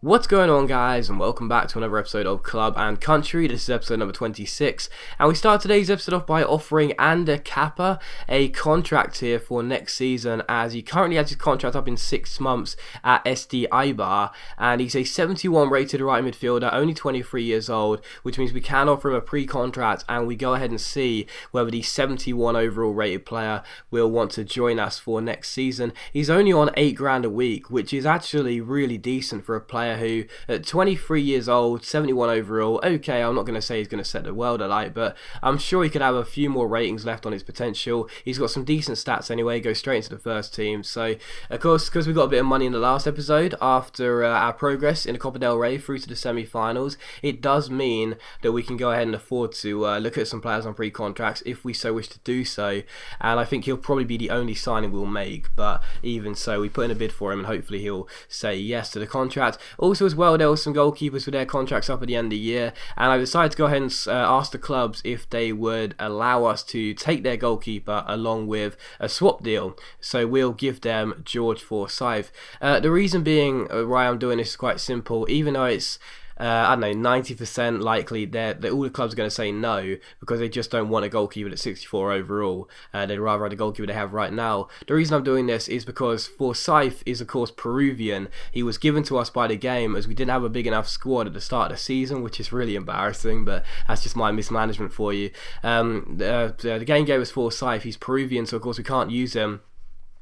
What's going on, guys, and welcome back to another episode of Club and Country. This is episode number 26, and we start today's episode off by offering Ander Kappa a contract here for next season, as he currently has his contract up in 6 months at SD Eibar, and he's a 71 rated right midfielder, only 23 years old, which means we can offer him a pre-contract, and we go ahead and see whether the 71 overall rated player will want to join us for next season. He's only on 8 grand a week, which is actually really decent for a player who, at 23 years old, 71 overall, okay, I'm not going to say he's going to set the world alight, but I'm sure he could have a few more ratings left on his potential. He's got some decent stats anyway, goes straight into the first team. So, of course, because we got a bit of money in the last episode, after our progress in the Copa del Rey through to the semi-finals, it does mean that we can go ahead and afford to look at some players on pre-contracts if we so wish to do so, and I think he'll probably be the only signing we'll make, but even so, we put in a bid for him, and hopefully he'll say yes to the contract. Also, as well, there were some goalkeepers with their contracts up at the end of the year, and I decided to go ahead and ask the clubs if they would allow us to take their goalkeeper along with a swap deal. So we'll give them George Forsyth. The reason being why I'm doing this is quite simple. Even though it's I don't know, 90% likely that all the clubs are going to say no because they just don't want a goalkeeper at 64 overall. They'd rather have the goalkeeper they have right now. The reason I'm doing this is because Forsyth is, of course, Peruvian. He was given to us by the game as we didn't have a big enough squad at the start of the season, which is really embarrassing, but that's just my mismanagement for you. The game gave us Forsyth. He's Peruvian, so of course we can't use him.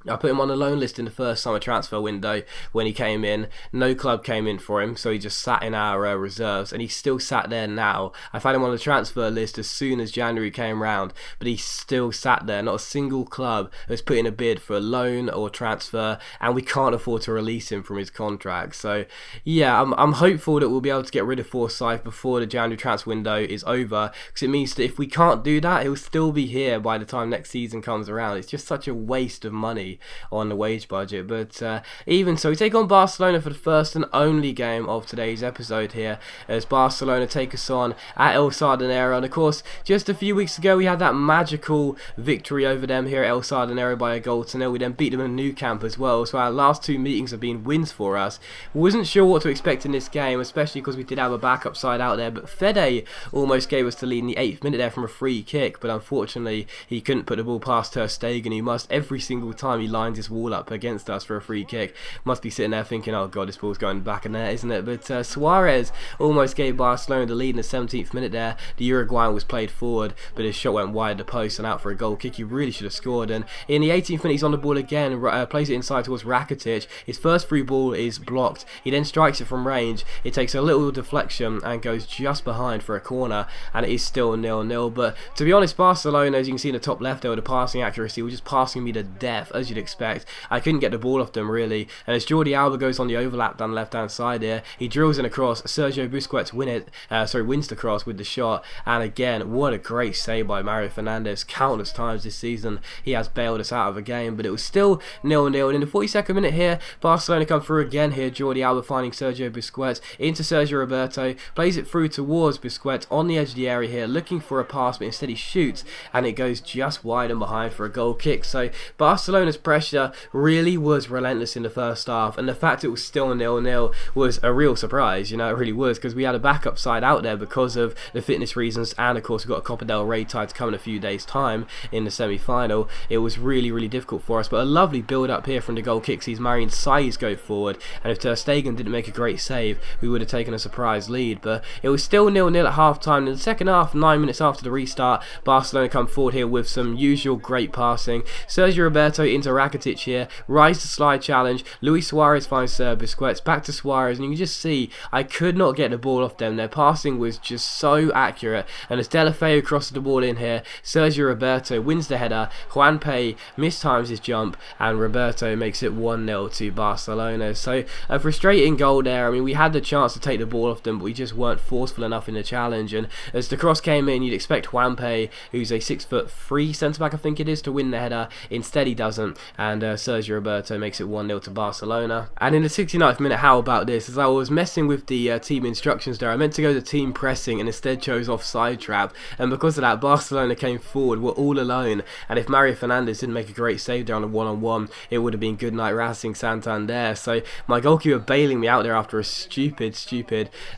I put him on the loan list in the first summer transfer window when he came in. No club came in for him, so he just sat in our reserves, and he's still sat there now. I've had him on the transfer list as soon as January came round, but he's still sat there. Not a single club has put in a bid for a loan or transfer, and we can't afford to release him from his contract. So, yeah, I'm hopeful that we'll be able to get rid of Forsyth before the January transfer window is over, because it means that if we can't do that, he'll still be here by the time next season comes around. It's just such a waste of money on the wage budget. But even so, we take on Barcelona for the first and only game of today's episode here, as Barcelona take us on at El Sardinero. And of course, just a few weeks ago we had that magical victory over them here at El Sardinero by a goal to nil. We then beat them in Nou Camp as well, so our last 2 meetings have been wins for us. Wasn't sure what to expect in this game, especially because we did have a backup side out there, but Fede almost gave us the lead in the 8th minute there from a free kick, but unfortunately he couldn't put the ball past Ter Stegen, who must every single time he lines his wall up against us for a free kick. Must be sitting there thinking, oh god, this ball's going back in there, isn't it? But Suarez almost gave Barcelona the lead in the 17th minute there. The Uruguayan was played forward, but his shot went wide of the post and out for a goal kick. He really should have scored. And in the 18th minute, he's on the ball again, plays it inside towards Rakitic. His first through ball is blocked. He then strikes it from range. It takes a little deflection and goes just behind for a corner, and it is still 0-0. But to be honest, Barcelona, as you can see in the top left there, with the passing accuracy, were just passing me to death, as you'd expect. I couldn't get the ball off them really, and as Jordi Alba goes on the overlap down the left hand side here, he drills in a cross. Sergio Busquets wins the cross with the shot, and again, what a great save by Mario Fernandes. Countless times this season he has bailed us out of a game, but it was still 0-0. And in the 42nd minute here, Barcelona come through again here. Jordi Alba finding Sergio Busquets into Sergio Roberto, plays it through towards Busquets on the edge of the area here, looking for a pass, but instead he shoots, and it goes just wide and behind for a goal kick. So Barcelona's pressure really was relentless in the first half, and the fact it was still 0-0 was a real surprise. You know, it really was, because we had a backup side out there because of the fitness reasons, and of course we've got a Copa del Rey tie to come in a few days time in the semi-final. It was really difficult for us, but a lovely build up here from the goal kick sees Marian Saiz go forward, and if Ter Stegen didn't make a great save, we would have taken a surprise lead. But it was still 0-0 at half time. In the second half, 9 minutes after the restart, Barcelona come forward here with some usual great passing. Sergio Roberto into Rakitic here, rise to slide challenge. Luis Suarez finds Busquets, back to Suarez, and you can just see I could not get the ball off them. Their passing was just so accurate, and as Deulofeu crosses the ball in here, Sergio Roberto wins the header. Juanpe mistimes his jump, and Roberto makes it 1-0 to Barcelona. So a frustrating goal there. I mean, we had the chance to take the ball off them, but we just weren't forceful enough in the challenge, and as the cross came in, you'd expect Juanpe, who's a 6'3" centre-back I think it is, to win the header. Instead he doesn't, and Sergio Roberto makes it 1-0 to Barcelona. And in the 69th minute, how about this? As I was messing with the team instructions there, I meant to go to team pressing and instead chose offside trap, and because of that, Barcelona came forward, were all alone, and if Mario Fernandes didn't make a great save there on a one-on-one, it would have been good night Racing Santander. So my goalkeeper bailing me out there after a stupid sort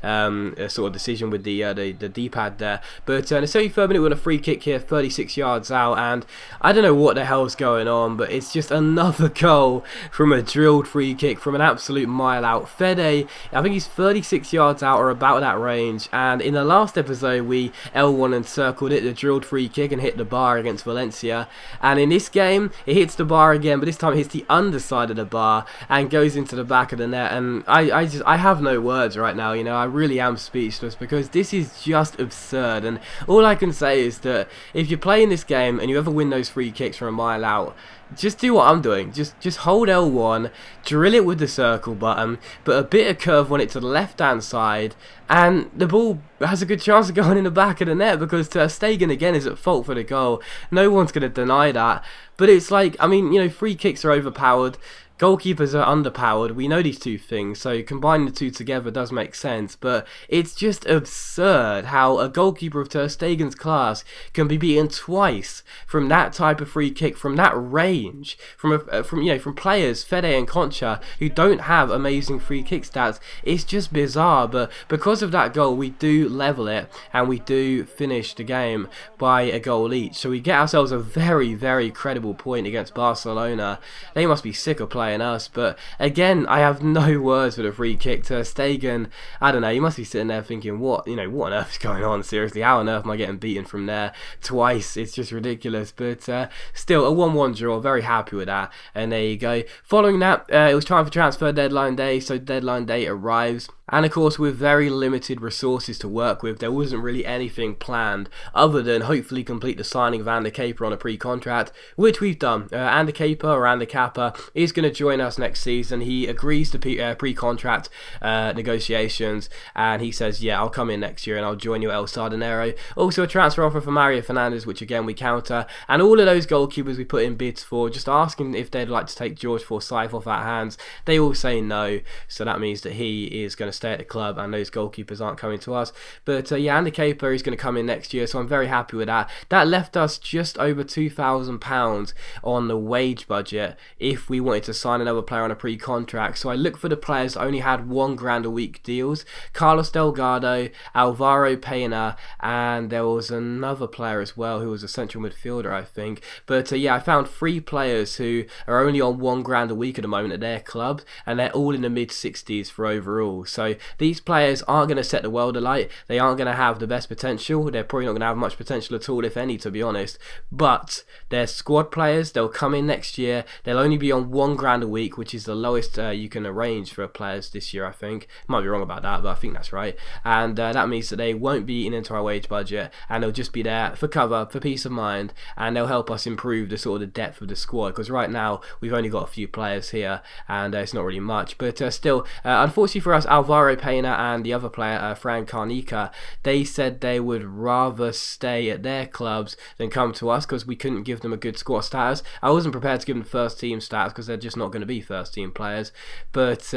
of decision with the D-pad there. But in the 73rd minute, we're on a free kick here, 36 yards out, and I don't know what the hell's going on, but it's just another goal from a drilled free kick from an absolute mile out. Fede, I think he's 36 yards out or about that range, and in the last episode we L1 and circled it, the drilled free kick, and hit the bar against Valencia, and in this game it hits the bar again, but this time it hits the underside of the bar and goes into the back of the net, and I have no words right now, you know, I really am speechless because this is just absurd. And all I can say is that if you're playing this game and you ever win those free kicks from a mile out, just do what I'm doing. Just hold L1, drill it with the circle button, put a bit of curve on it to the left-hand side, and the ball has a good chance of going in the back of the net because Ter Stegen again is at fault for the goal. No one's going to deny that. But it's like, I mean, you know, free kicks are overpowered. Goalkeepers are underpowered. We know these two things, so combining the two together does make sense, but it's just absurd how a goalkeeper of Ter Stegen's class can be beaten twice from that type of free kick, from that range, from players, Fede and Concha, who don't have amazing free kick stats. It's just bizarre, but because of that goal, we do level it, and we do finish the game by a goal each, so we get ourselves a very, very credible point against Barcelona. They must be sick of playing us, but again, I have no words for the free kick. Ter Stegen, I don't know, you must be sitting there thinking, what on earth is going on? Seriously, how on earth am I getting beaten from there twice? It's just ridiculous, but still, a 1-1 draw, very happy with that, and there you go. Following that, it was time for transfer deadline day, so deadline day arrives. And of course, with very limited resources to work with, there wasn't really anything planned other than hopefully complete the signing of Ander Kaper on a pre-contract, which we've done. Ander Kaper, or Ander Kappa, is going to join us next season. He agrees to pre-contract negotiations, and he says, yeah, I'll come in next year and I'll join you at El Sardinero. Also a transfer offer for Mario Fernandes, which again we counter, and all of those goalkeepers we put in bids for, just asking if they'd like to take George Forsyth off our hands. They all say no, so that means that he is going to stay at the club and those goalkeepers aren't coming to us. But yeah, Ander Kaper is going to come in next year, so I'm very happy with that. That left us just over £2,000 on the wage budget if we wanted to sign another player on a pre-contract. So I looked for the players that only had £1,000 a week deals: Carlos Delgado, Alvaro Pena, and there was another player as well who was a central midfielder, I think. But yeah, I found 3 players who are only on £1,000 a week at the moment at their club, and they're all in the mid-60s for overall. So these players aren't going to set the world alight. They aren't going to have the best potential. They're probably not going to have much potential at all, if any, to be honest. But they're squad players. They'll come in next year. They'll only be on £1,000 a week, which is the lowest you can arrange for players this year, I think. Might be wrong about that, but I think that's right. And that means that they won't be eaten into our wage budget, and they'll just be there for cover, for peace of mind, and they'll help us improve the sort of the depth of the squad, because right now we've only got a few players here, and it's not really much. But still, unfortunately for us, Alvaro Pena and the other player, Fran Carnica, they said they would rather stay at their clubs than come to us because we couldn't give them a good squad status. I wasn't prepared to give them first team status because they're just not going to be first team players. But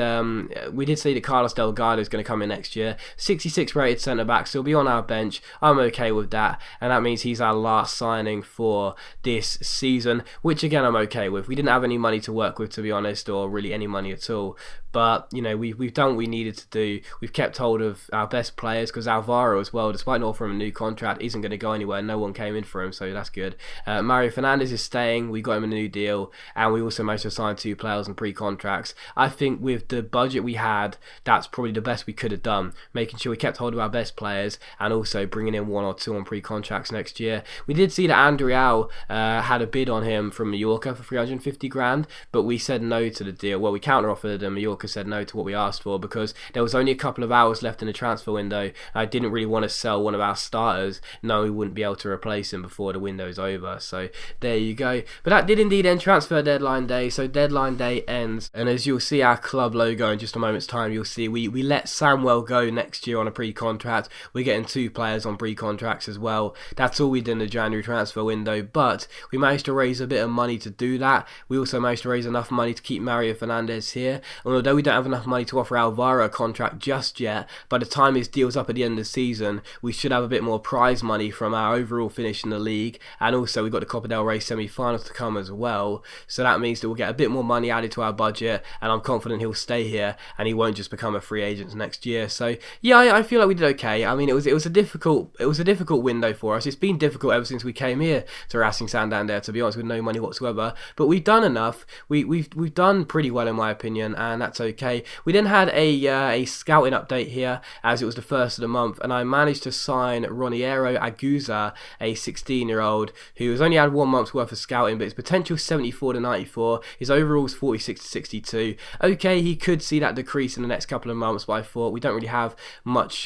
we did say that Carlos Delgado is going to come in next year. 66 rated centre back, so he'll be on our bench. I'm okay with that, and that means he's our last signing for this season, which again I'm okay with. We didn't have any money to work with, to be honest, or really any money at all. But you know, we've done what we needed to do. We've kept hold of our best players, because Alvaro as well, despite not offering him a new contract, isn't going to go anywhere. No one came in for him, so that's good. Mario Fernandes is staying. We got him a new deal, and we also managed to sign 2 players on pre-contracts. I think with the budget we had, that's probably the best we could have done, making sure we kept hold of our best players and also bringing in 1 or 2 on pre-contracts next year. We did see that Andrial had a bid on him from Mallorca for 350 grand, but we said no to the deal. Well, we counter-offered Mallorca Mallorca said no to what we asked for, because there was only a couple of hours left in the transfer window. I didn't really want to sell one of our starters, no, we wouldn't be able to replace him before the window's over. So there you go. But that did indeed end transfer deadline day. So deadline day ends, and as you'll see our club logo in just a moment's time, you'll see we let Samuel go next year on a pre-contract. We're getting 2 players on pre-contracts as well. That's all we did in the January transfer window, but we managed to raise a bit of money to do that. We also managed to raise enough money to keep Mario Fernandes here, and although we don't have enough money to offer Alvaro a contract just yet, by the time his deal's up at the end of the season, we should have a bit more prize money from our overall finish in the league, and also we've got the Copa del Rey semi-finals to come as well, so that means that we'll get a bit more money added to our budget, and I'm confident he'll stay here and he won't just become a free agent next year. So yeah, I feel like we did okay. I mean, it was a difficult window for us. It's been difficult ever since we came here to Racing Santander, to be honest, with no money whatsoever, but we've done enough. We've done pretty well in my opinion, and that's okay. We then had a scouting update here, as it was the first of the month, and I managed to sign Roniero Aguza, a 16-year-old who has only had 1 month's worth of scouting, but his potential 74 to 94, his overall is 46 to 62. Okay, he could see that decrease in the next couple of months, but I thought we don't really have much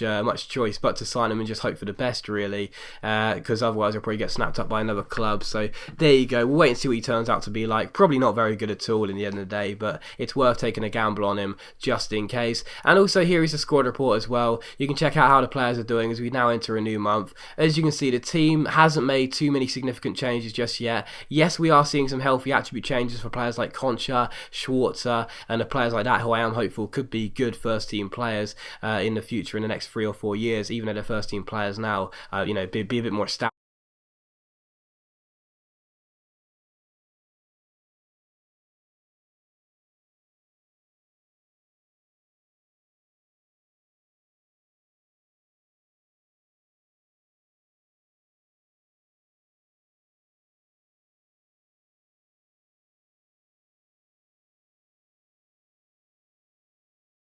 choice but to sign him and just hope for the best, really, because otherwise he'll probably get snapped up by another club. So there you go. We'll wait and see what he turns out to be like. Probably not very good at all in the end of the day, but it's worth taking a gamble on him just in case. And also here is the squad report as well. You can check out how the players are doing as we now enter a new month. As you can see, the team hasn't made too many significant changes just yet. Yes, we are seeing some healthy attribute changes for players like Concha, Schwarzer, and the players like that who I am hopeful could be good first team players in the future, in the next 3 or 4 years, even though they're first team players now, be a bit more established.